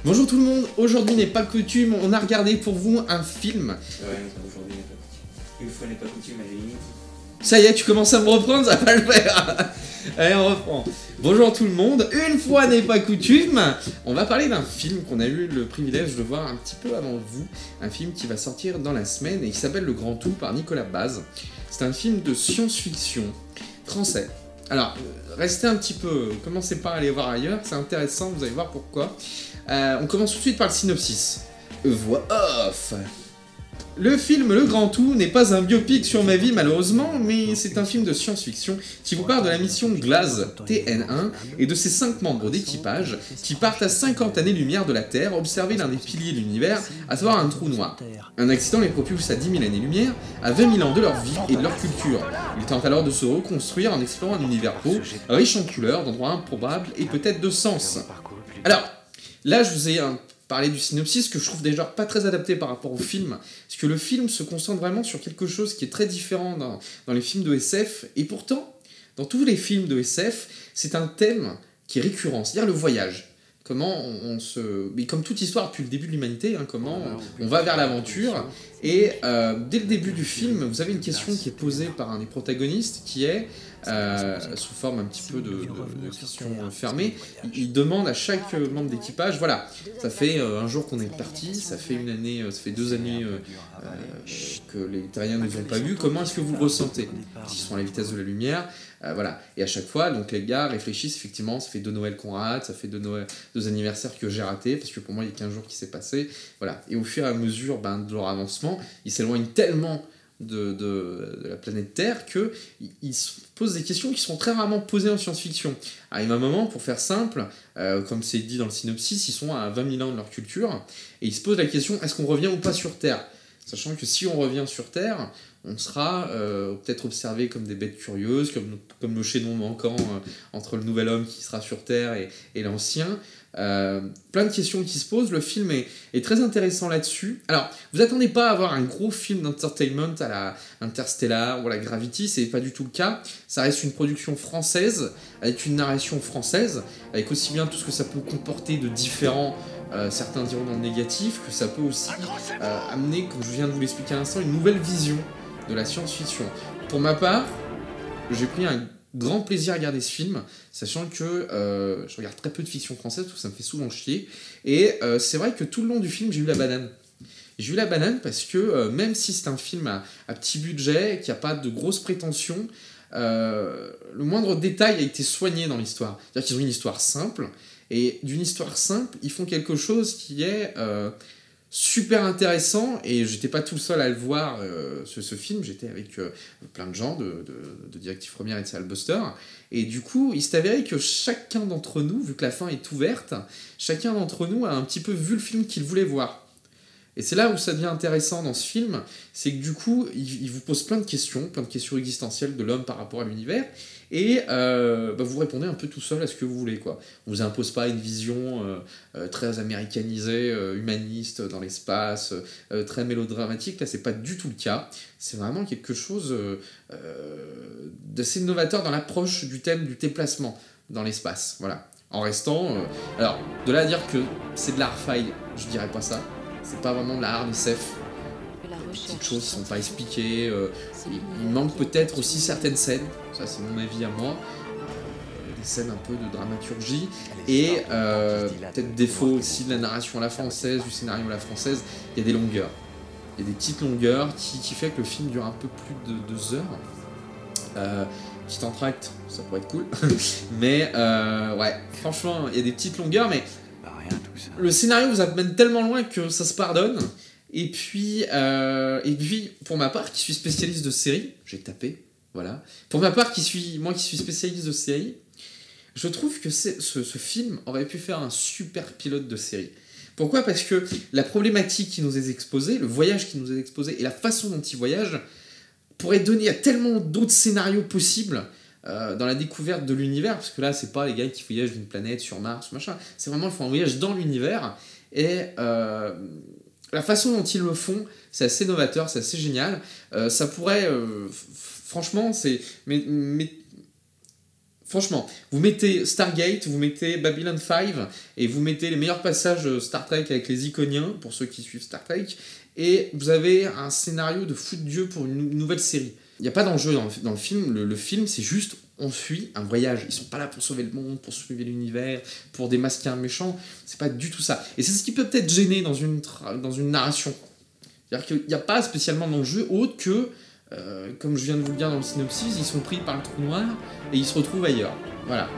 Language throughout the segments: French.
Bonjour tout le monde, aujourd'hui n'est pas coutume, on a regardé pour vous un film. Ouais, aujourd'hui n'est pas coutume. Une fois n'est pas coutume, à la limite. Ça y est, tu commences à me reprendre, ça va pas le faire. Allez, on reprend. Bonjour tout le monde, une fois n'est pas coutume, on va parler d'un film qu'on a eu le privilège de voir un petit peu avant vous. Un film qui va sortir dans la semaine et qui s'appelle Le Grand Tout par Nicolas Baz. C'est un film de science-fiction français. Alors, restez un petit peu, commencez pas à aller voir ailleurs, c'est intéressant, vous allez voir pourquoi. On commence tout de suite par le synopsis. Voix off. Le film Le Grand Tout n'est pas un biopic sur ma vie malheureusement, mais c'est un film de science-fiction qui vous parle de la mission GLAZ TN1 et de ses 5 membres d'équipage qui partent à 50 années-lumière de la Terre observer l'un des piliers de l'univers, à savoir un trou noir. Un accident les propulse à 10 000 années-lumière, à 20 000 ans de leur vie et de leur culture. Ils tentent alors de se reconstruire en explorant un univers beau, riche en couleurs, d'endroits improbables et peut-être de sens. Alors, là je vous ai parler du synopsis que je trouve déjà pas très adapté par rapport au film, parce que le film se concentre vraiment sur quelque chose qui est très différent dans les films de SF, et pourtant, dans tous les films de SF, c'est un thème qui est récurrent, c'est-à-dire le voyage. Comment mais comme toute histoire depuis le début de l'humanité, hein, comment on va vers l'aventure, et dès le début du film, vous avez une question qui est posée par un des protagonistes, qui est, sous forme un petit peu de question fermée, il demande à chaque membre d'équipage, voilà, ça fait un jour qu'on est parti, ça fait une année, ça fait 2 années que les terriens ne les ont pas vus, comment est-ce que vous le ressentez? Ils sont à la vitesse de la lumière, voilà, et à chaque fois, donc les gars réfléchissent, effectivement, ça fait 2 Noëls qu'on rate, ça fait 2 anniversaires que j'ai ratés, parce que pour moi il y a 15 jours qui s'est passé, voilà, et au fur et à mesure de leur avancement, ils s'éloignent tellement de la planète Terre qu'ils se posent des questions qui sont très rarement posées en science-fiction. Arrive un moment, pour faire simple, comme c'est dit dans le synopsis, ils sont à 20 000 ans de leur culture, et ils se posent la question, est-ce qu'on revient ou pas sur Terre? Sachant que si on revient sur Terre, on sera peut-être observé comme des bêtes curieuses, comme le chaînon manquant entre le nouvel homme qui sera sur Terre et l'ancien. Plein de questions qui se posent, le film est très intéressant là-dessus. Alors, vous attendez pas à avoir un gros film d'entertainment à la Interstellar ou à la Gravity, c'est pas du tout le cas. Ça reste une production française, avec une narration française, avec aussi bien tout ce que ça peut comporter de différents, certains diront dans le négatif, que ça peut aussi amener, comme je viens de vous l'expliquer à l'instant, une nouvelle vision de la science-fiction. Pour ma part, j'ai pris un grand plaisir à regarder ce film, sachant que je regarde très peu de fiction française, parce que ça me fait souvent chier, et c'est vrai que tout le long du film, j'ai eu la banane. J'ai eu la banane parce que même si c'est un film à petit budget, qui n'a pas de grosses prétentions, le moindre détail a été soigné dans l'histoire. C'est-à-dire qu'ils ont une histoire simple, et d'une histoire simple, ils font quelque chose qui est super intéressant, et j'étais pas tout seul à le voir, ce film, j'étais avec plein de gens de Directive Première et de Salbuster, et du coup, il s'est avéré que chacun d'entre nous, vu que la fin est ouverte, chacun d'entre nous a un petit peu vu le film qu'il voulait voir. Et c'est là où ça devient intéressant dans ce film, c'est que du coup, il vous pose plein de questions existentielles de l'homme par rapport à l'univers, et vous répondez un peu tout seul à ce que vous voulez, quoi. On vous impose pas une vision très américanisée, humaniste dans l'espace, très mélodramatique, là c'est pas du tout le cas, c'est vraiment quelque chose d'assez novateur dans l'approche du thème du déplacement dans l'espace, voilà. En restant... alors, de là à dire que c'est de la hard-fi, je dirais pas ça. C'est pas vraiment de la hard SF. Des petites choses qui sont pas expliquées. Il manque peut-être aussi certaines scènes. Ça, c'est mon avis à moi. Des scènes un peu de dramaturgie. Et peut-être défaut aussi de la narration à la française, du scénario à la française. Il y a des longueurs. Il y a des petites longueurs qui fait que le film dure un peu plus de 2 heures. Petit entracte, ça pourrait être cool. Mais ouais, franchement, il y a des petites longueurs, mais le scénario vous amène tellement loin que ça se pardonne. Et puis, pour ma part, qui suis spécialiste de séries, j'ai tapé, voilà. Pour ma part, moi qui suis spécialiste de séries, je trouve que ce film aurait pu faire un super pilote de série. Pourquoi? Parce que la problématique qui nous est exposée, le voyage qui nous est exposé, et la façon dont il voyage, pourrait donner à tellement d'autres scénarios possibles dans la découverte de l'univers, parce que là, c'est pas les gars qui voyagent d'une planète sur Mars, machin, c'est vraiment, ils font un voyage dans l'univers, et la façon dont ils le font, c'est assez novateur, c'est assez génial, ça pourrait, franchement, c'est... Franchement, vous mettez Stargate, vous mettez Babylon 5, et vous mettez les meilleurs passages Star Trek avec les Iconiens, pour ceux qui suivent Star Trek, et vous avez un scénario de fou de Dieu pour une nouvelle série. Il n'y a pas d'enjeu dans le film, le film c'est juste, on suit un voyage. Ils sont pas là pour sauver le monde, pour sauver l'univers, pour démasquer un méchant, c'est pas du tout ça. Et c'est ce qui peut peut-être gêner dans une narration. C'est-à-dire qu'il n'y a pas spécialement d'enjeu autre que, comme je viens de vous le dire dans le synopsis, ils sont pris par le trou noir et ils se retrouvent ailleurs. Voilà.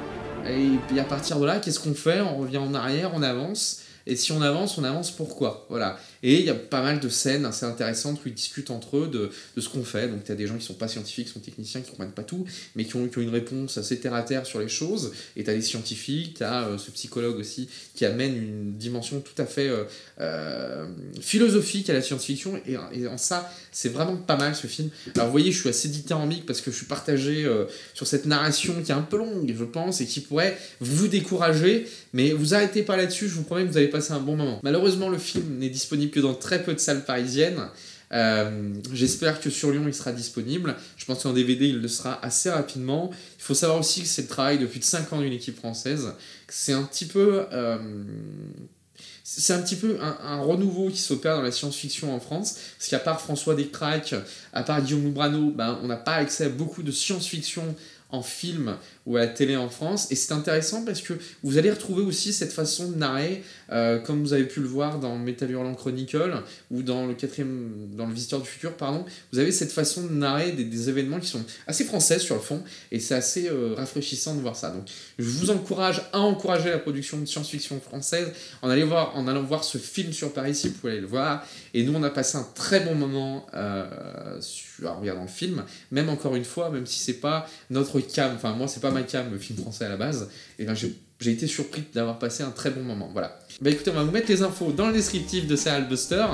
Et puis à partir de là, qu'est-ce qu'on fait? On revient en arrière, on avance. Et si on avance pourquoi? Voilà. Et il y a pas mal de scènes assez intéressantes où ils discutent entre eux de ce qu'on fait. Donc tu as des gens qui sont pas scientifiques, qui sont techniciens, qui comprennent pas tout, mais qui ont une réponse assez terre-à-terre sur les choses. Et tu as des scientifiques, tu as ce psychologue aussi qui amène une dimension tout à fait philosophique à la science-fiction. Et en ça, c'est vraiment pas mal ce film. Alors vous voyez, je suis assez dithyrambique parce que je suis partagé sur cette narration qui est un peu longue, je pense, et qui pourrait vous décourager. Mais vous arrêtez pas là-dessus, je vous promets que vous allez passer un bon moment. Malheureusement, le film n'est disponible que dans très peu de salles parisiennes. J'espère que sur Lyon, il sera disponible. Je pense qu'en DVD, il le sera assez rapidement. Il faut savoir aussi que c'est le travail depuis 5 ans d'une équipe française. C'est un petit peu... c'est un petit peu un renouveau qui s'opère dans la science-fiction en France, parce qu'à part François Descraques, à part Guillaume Loubrano, on n'a pas accès à beaucoup de science-fiction en film ou à la télé en France, et c'est intéressant parce que vous allez retrouver aussi cette façon de narrer, comme vous avez pu le voir dans Metal Hurlant Chronicle ou dans le Visiteur du Futur, pardon. Vous avez cette façon de narrer des événements qui sont assez françaises sur le fond, et c'est assez rafraîchissant de voir ça. Donc je vous encourage à encourager la production de science-fiction française en allant voir ce film sur Paris si vous pouvez aller le voir. Et nous on a passé un très bon moment en regardant le film, même encore une fois, même si c'est pas notre cam, enfin moi c'est pas ma cam le film français à la base, et j'ai été surpris d'avoir passé un très bon moment. Voilà. Écoutez, on va vous mettre les infos dans le descriptif de Serial Buster.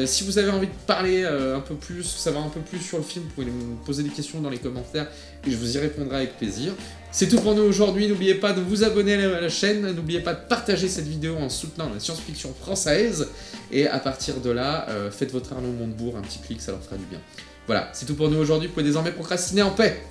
Si vous avez envie de parler un peu plus, savoir un peu plus sur le film, vous pouvez me poser des questions dans les commentaires et je vous y répondrai avec plaisir. C'est tout pour nous aujourd'hui. N'oubliez pas de vous abonner à la chaîne. N'oubliez pas de partager cette vidéo en soutenant la science-fiction française. Et à partir de là, faites votre Arnaud Montebourg un petit clic, ça leur fera du bien. Voilà, c'est tout pour nous aujourd'hui. Vous pouvez désormais procrastiner en paix.